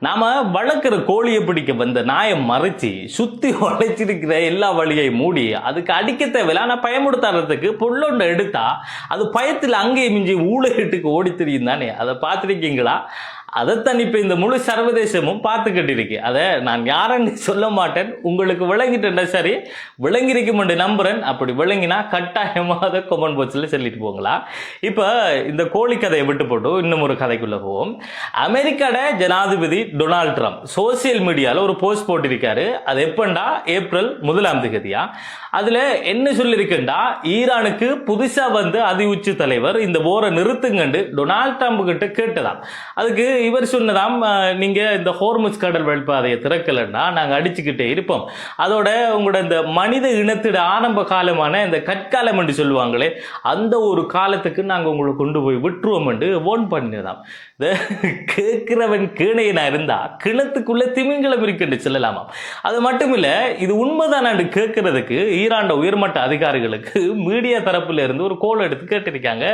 நாம வளர்க்குற கோழியை பிடிக்க வந்த நாயை மறைச்சி சுத்தி வளைச்சிருக்கிற எல்லா வழியையும் மூடி அதுக்கு அடிக்க தேவையில்ல. ஆனால் பயமுடுத்துறதுக்கு பொருளொன்று எடுத்தா அது பயத்தில் அங்கேயும் மிஞ்சி ஊழலுக்கு ஓடி தெரியும் தானே. அதை பார்த்துருக்கீங்களா? அதைத்தான் இப்போ இந்த முழு சர்வதேசமும் பார்த்துக்கிட்டு இருக்கு. அதை நான் யாருன்னு சொல்ல மாட்டேன், உங்களுக்கு விளங்கிட்டேன். சரி, விளங்கிருக்கும் நம்புறேன். அப்படி விளங்கினா கட்டாயமாக அதை கமெண்ட் பாக்ஸில் சொல்லிட்டு போங்களா. இப்போ இந்த கோழி கதையை விட்டு போட்டு இன்னும் ஒரு கதைக்குள்ள போவோம். அமெரிக்காட ஜனாதிபதி டொனால்ட் ட்ரம்ப் சோசியல் மீடியாவில் ஒரு போஸ்ட் போட்டிருக்காரு. அது எப்பண்டா ஏப்ரல் 1 அதுல என்ன சொல்லியிருக்குண்டா, ஈரானுக்கு புதுசா வந்து அதி உச்ச தலைவர் இந்த போரை நிறுத்துங்கண்டு டொனால்ட் ட்ரம்ப் கிட்ட கேட்டதாம். அதுக்கு இவர் சொன்னதாம், நீங்க இந்த ஹோர்முஸ் கடல் வழிப்பாதையை திறக்கலன்னா நாங்க அடிச்சுக்கிட்டே இருப்போம். அதோட உங்களோட இந்த மனித இனத்திட ஆரம்ப காலமான இந்த கற்காலம் என்று சொல்லுவாங்களே, அந்த ஒரு காலத்துக்கு நாங்க உங்களை கொண்டு போய் விட்டுருவோம் என்று ஓன் பண்ணினதாம். கேட்கிறவன் கீழையனா இருந்தா கிணத்துக்குள்ள திமிங்கலம் இருக்குன்னு சொல்லலாமா. அது மட்டும் இல்ல, இது உண்மைதான் கேட்கறதுக்கு ஈரான் உயர்மட்ட அதிகாரிகளுக்கு மீடியா தரப்புல இருந்து ஒரு கோல் எடுத்து கேட்டிருக்காங்க.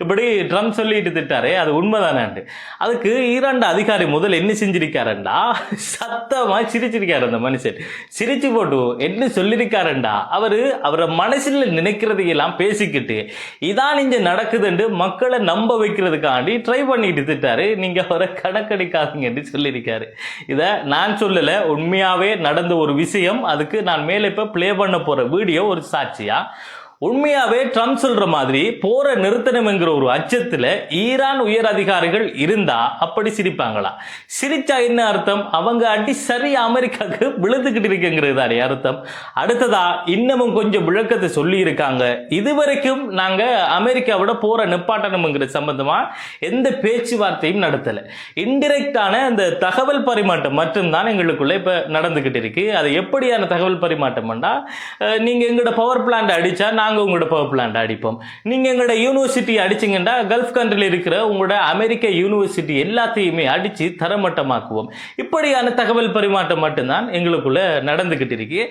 இப்படி ட்ரம்ப் சொல்லிட்டு திட்டாரு, அது உண்மைதானாண்டு. அதுக்கு ஈரான் அதிகாரி முதல் என்ன செஞ்சிருக்காருண்டா, சத்தமா சிரிச்சிருக்காரு. அந்த மனுஷன் சிரிச்சு போட்டு என்ன சொல்லியிருக்காருண்டா, அவரை மனசில் நினைக்கிறதையெல்லாம் பேசிக்கிட்டு இதான் இங்க நடக்குதுன்னு மக்களை நம்ப வைக்கிறதுக்காண்டி ட்ரை பண்ணிட்டு திட்டாரு. நீங்க அவரை கணக்கடிக்காதீங்கன்னு சொல்லியிருக்காரு. இதை நான் சொல்லல, உண்மையாவே நடந்த ஒரு விஷயம். அதுக்கு நான் மேலே இப்ப பிளே பண்ண போற வீடியோ ஒரு சாட்சியா. உண்மையாவே ட்ரம்ப் சொல்ற மாதிரி போரை நிறுத்தணும் என்கிற ஒரு அச்சத்துல ஈரான் உயர் அதிகாரிகள் இருந்தா அப்படி சிரிப்பாங்களா? சிரிச்சா என்ன அர்த்தம்? அவங்க அடி சரி அமெரிக்காவுக்கு விழுந்துகிட்டு இருக்குங்கிறது தானே அர்த்தம். அடுத்ததா இன்னமும் கொஞ்சம் விளக்கத்தை சொல்லி இருக்காங்க. இதுவரைக்கும் நாங்க அமெரிக்காவோட போரை நிப்பாட்டணுங்கிற சம்பந்தமா எந்த பேச்சுவார்த்தையும் நடத்தல. இன்டிரெக்டான அந்த தகவல் பரிமாற்றம் மட்டும்தான் எங்களுக்குள்ள இப்ப நடந்துகிட்டு இருக்கு. அது எப்படியான தகவல் பரிமாற்றம்னா, நீங்க எங்களோட பவர் பிளான்ட் அடிச்சா நாங்க உங்களோட பவர் பிளான்ட் அடிப்போம். நீங்க எங்களோட யூனிவர்சிட்டி அடிச்சீங்கன்னா கல்ஃப் கண்ட்ரியில் இருக்கிற உங்களோட அமெரிக்க யூனிவர்சிட்டி எல்லாத்தையுமே அடிச்சு தரமட்டமாக்குவோம். இப்படியான தகவல் பரிமாற்றம் மட்டும்தான் எங்களுக்குள்ள நடந்துகிட்டு இருக்கு.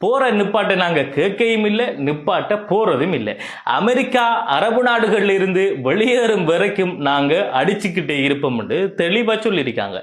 போற நிப்பாட்ட நாங்க கேட்கையும் இல்லை, நிப்பாட்ட போறதும் இல்லை. அமெரிக்கா அரபு நாடுகள்ல இருந்து வெளியேறும் வரைக்கும் நாங்க அடிச்சுக்கிட்டே இருப்போம் தெளிவா சொல்லியிருக்காங்க.